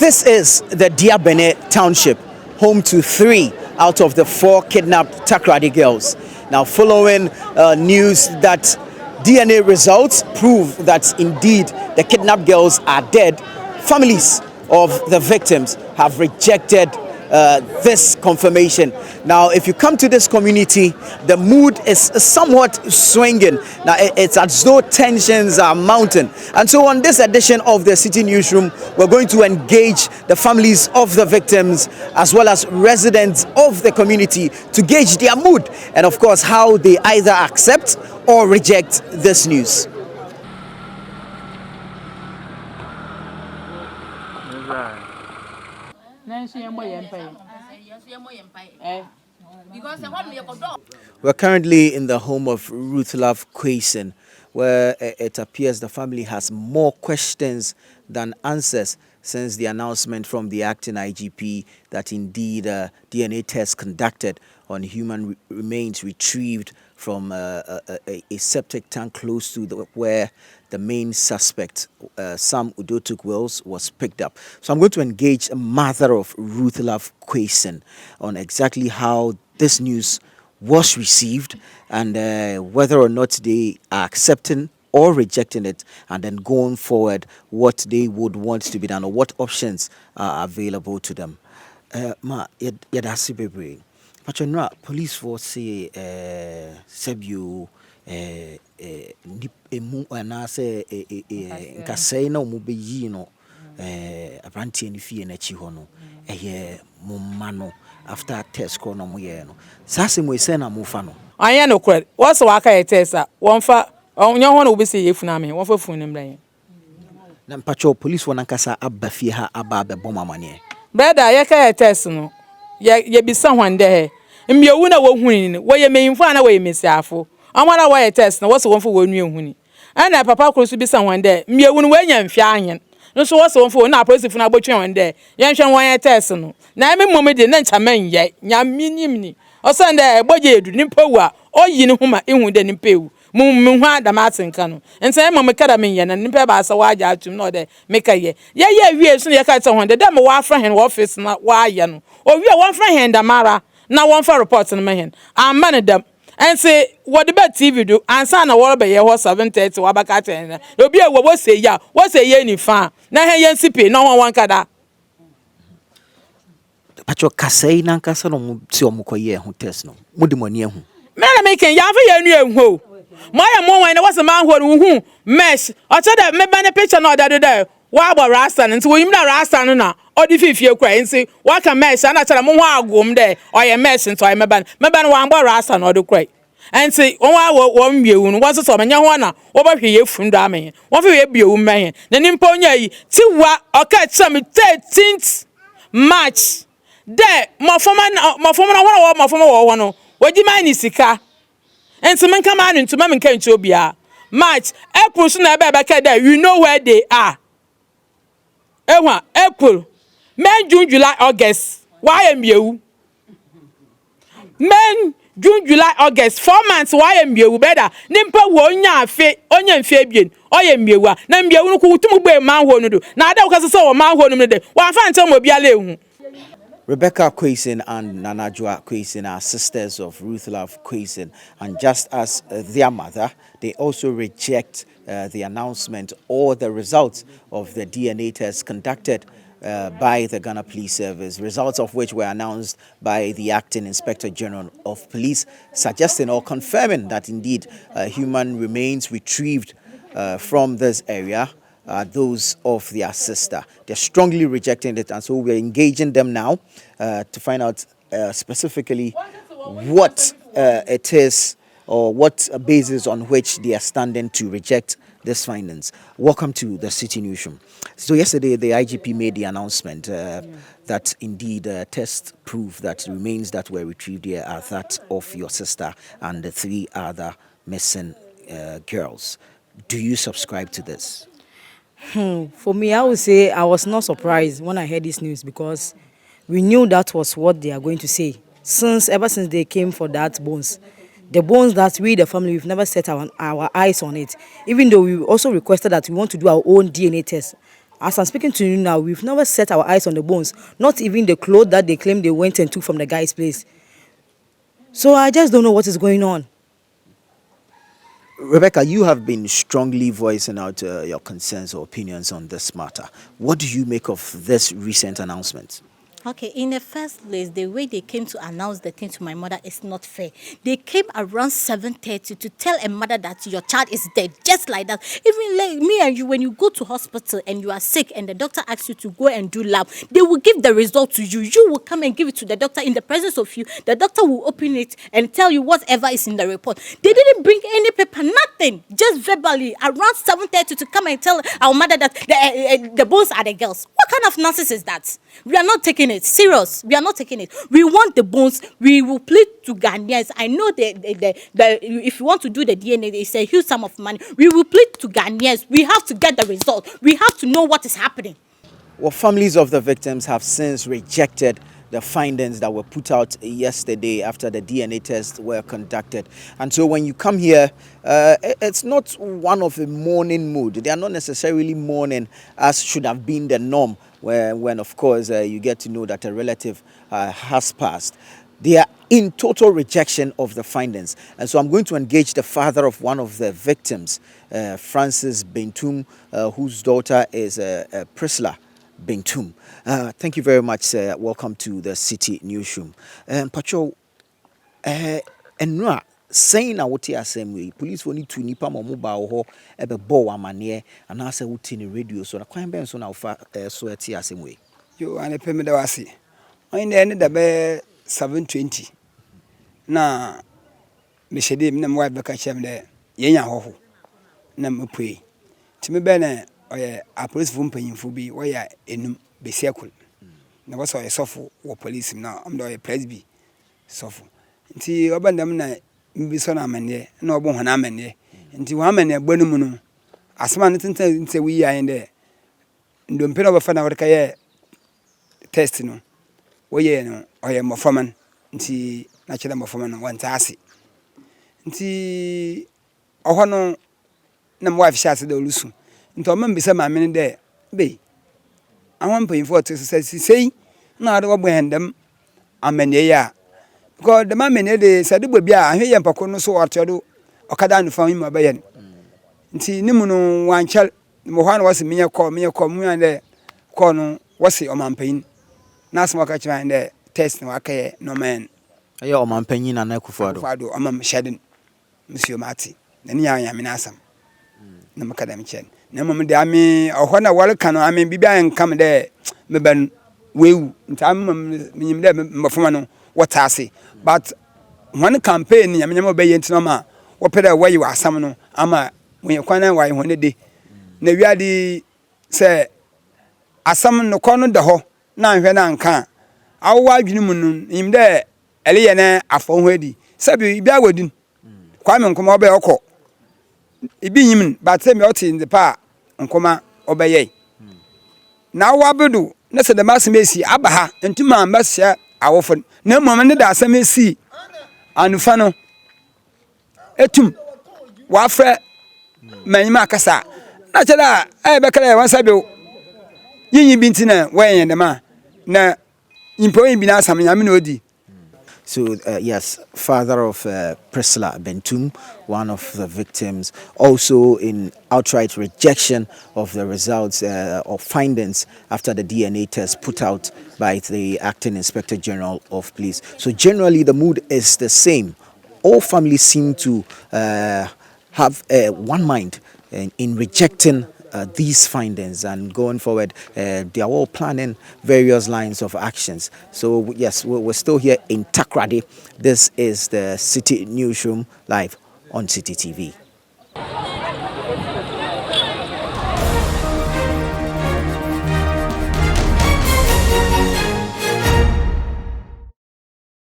This is the Diabene Township, home to 3 out of the 4 kidnapped Takoradi girls. Now, following news that DNA results prove that indeed the kidnapped girls are dead, families of the victims have rejected this confirmation. Now, if you come to this community, the mood is somewhat swinging. Now, it's as though tensions are mounting. And so on this edition of the Citi Newsroom, we're going to engage the families of the victims as well as residents of the community to gauge their mood and, of course, how they either accept or reject this news. We're currently in the home of Ruth Love Quason, where it appears the family has more questions than answers since the announcement from the acting IGP that indeed DNA tests conducted on human remains retrieved from a septic tank close to where the main suspect, Sam Udotuk Wells, was picked up. So I'm going to engage a mother of Ruth Love Quason on exactly how this news was received and whether or not they are accepting or rejecting it, and then going forward what they would want to be done or what options are available to them. Yadasi Bebre. But you know, police force say Sebu anase nkasei na omo beyi no abrantie ni fie na chi ho no eye mumma no after test ko no mo ye no sase mo ese na mo fa no anya no kred wo so waka ye test a won fa onye ho na obi se yefuna me won fa fun nim dan na mpacho police won ankasa abba fie ha aba be bomamane brother ye ka ye test no ye bisa hwande he mmewu na wo huni ni wo ye meyimfo ana wo ye mesiafo amara wo ye test na wo so won fo wo nue huni ana papa krosu bisa hwande mmewu no wanya mfia anyen no so wo so won fo na police funa abotwe hwande ye nhwe won ye test no na me mmom de na nchaman ye nyaminim ni osande boje edu ni pawu a oyi ni huma ihu de ni pawu mumhu adamatenka no ense mmom kada men ye na ni pa ba sa wa aja atum no de meka ye wie so ne ye ka tse hwande dem wa afra hen wo office na wa ye no o wie won fra hen da mara na one for reports in my hand. I'm man them and say what the TV do and son a wall by your 7:30 wabakata. You'll be a what say ya, what say ye any fan. Na hen sipi, no one kada. Pacho Casay Nankasa no Mukoye who test no. Mudimonia who. Man making Yava who. My moment was a man who mesh. I said that maybe a picture no that day. Why about Rastan and so we not Rastan na or the fifth year cry and say what can mesh and I tell them go there or a mesh and so I'm a ban one about Rastan or the cry and say oh I won't be was a sum and one over here from Dammy one for you be a man then in Ponya see what or catch some 13th March there my former one what do you mind is sika and some come out into Mamma Kentobia March April soon I back there you know where they are. April, May, June, July, August. Why am you? May, June, July, August. 4 months. Why am you better? Nimpa wonya fe, onion fabian. I am you. Nambia who to be a man who do. Now that was so a man who knew. One fan tell me be a Rebecca Quason and Nanajua Quason are sisters of Ruth Love Quason, and just as their mother, they also reject the announcement or the results of the DNA test conducted by the Ghana Police Service, results of which were announced by the Acting Inspector General of Police, suggesting or confirming that indeed human remains retrieved from this area those of their sister. They're strongly rejecting it, and so we're engaging them now to find out specifically what it is or what basis on which they are standing to reject this findings. Welcome to the Citi Newsroom. So yesterday the IGP made the announcement that indeed tests prove that remains that were retrieved here are that of your sister and the 3 other missing girls. Do you subscribe to this? For me, I would say I was not surprised when I heard this news because we knew that was what they are going to say. Ever since they came for that bones, the bones that we, the family, we've never set our eyes on it. Even though we also requested that we want to do our own DNA test. As I'm speaking to you now, we've never set our eyes on the bones, not even the clothes that they claim they went and took from the guy's place. So I just don't know what is going on. Rebecca, you have been strongly voicing out your concerns or opinions on this matter. What do you make of this recent announcement? Okay, in the first place, the way they came to announce the thing to my mother is not fair. They came around 7:30 to tell a mother that your child is dead, just like that. Even like me and you, when you go to hospital and you are sick and the doctor asks you to go and do lab, they will give the result to you. You will come and give it to the doctor in the presence of you. The doctor will open it and tell you whatever is in the report. They didn't bring any paper, nothing, just verbally around 7:30 to come and tell our mother that the bones are the girls. What kind of nonsense is that? We are not taking it serious. We are not taking it. We want the bones. We will plead to Ghanaians. I know that if you want to do the DNA, it's a huge sum of money. We will plead to Ghanaians. We have to get the result. We have to know what is happening. Well, families of the victims have since rejected the findings that were put out yesterday after the DNA tests were conducted. And so when you come here, it's not one of a mourning mood. They are not necessarily mourning as should have been the norm when of course, you get to know that a relative has passed. They are in total rejection of the findings. And so I'm going to engage the father of one of the victims, Francis Bentum, whose daughter is Priscilla Bentum. Thank you very much, sir. Welcome to the Citi Newsroom. Pacho, enra saying na wote asem we police for need to nipa mo mobile ho ebe bo amane and na say wote ni radio so na kwan ben so na ofa so eti asem we. Yo ane peme da wase. On the end da be 720. Na me shede me na mo wife beka chem de yenya hoho. Na me pui. Ti me be na oye a police fu mpanyimfu bi wo ya enum be sekul. Na wo so oye sofo wo police na am do oye presby sofo. Nti obandam na mbi so na amane na obo hona amane. Nti wo amane gbanu mu no asema ne tenta nte wi ya ende ndompe na obafa na wo ka ye test no wo ye no oye mofaman nti na chira mofaman no wanta ase nti oho no na mo wife shase de olusu nti o mambisa ma me de be awon payinfo to sei na ade wo bhendam amane ya because the man de sade bobia ahwe ye mpako no so otodo okada no fa mu abaye nti nimu no wanchal mo hwa na wase menye ko mu ande ko no wase o mampayin na asma ka chima ande test no akaye no man Ayo o mampanyin na Akufo-Addo. Akufo-Addo o mam shedin monsieur mati na ni ya me na asam na makada me chen na mam de ame ohwa na wal kan ame bibia enkam de meban wewu nti am menyim de mafoma no watase but one campaign ya menyam obeye ntino ma wo peda wayi wa asam no ama when kwana wayi hone de na wiade se asam no kono de ho na anhwe na nka awo adwene mu no nyim de eleye na afo ho adi sabi bia wadin kwa me nkoma obe okọ ibi nyim but say me oti in pa nkoma obeye na wabedu na se de masemesi abaha ntuma ambasia awofo na mmom ne da asemesi anufa no etum wafre manyima akasa na cheda bekara wan sabe yinyi bintina wen de ma na impo yin bi na asam nyame na odi. So, yes, father of Priscilla Bentum, one of the victims, also in outright rejection of the results or findings after the DNA test put out by the Acting Inspector General of Police. So, generally, the mood is the same. All families seem to have one mind in rejecting these findings, and going forward they are all planning various lines of actions. So yes, we're still here in Takoradi. This is the Citi Newsroom live on Citi TV.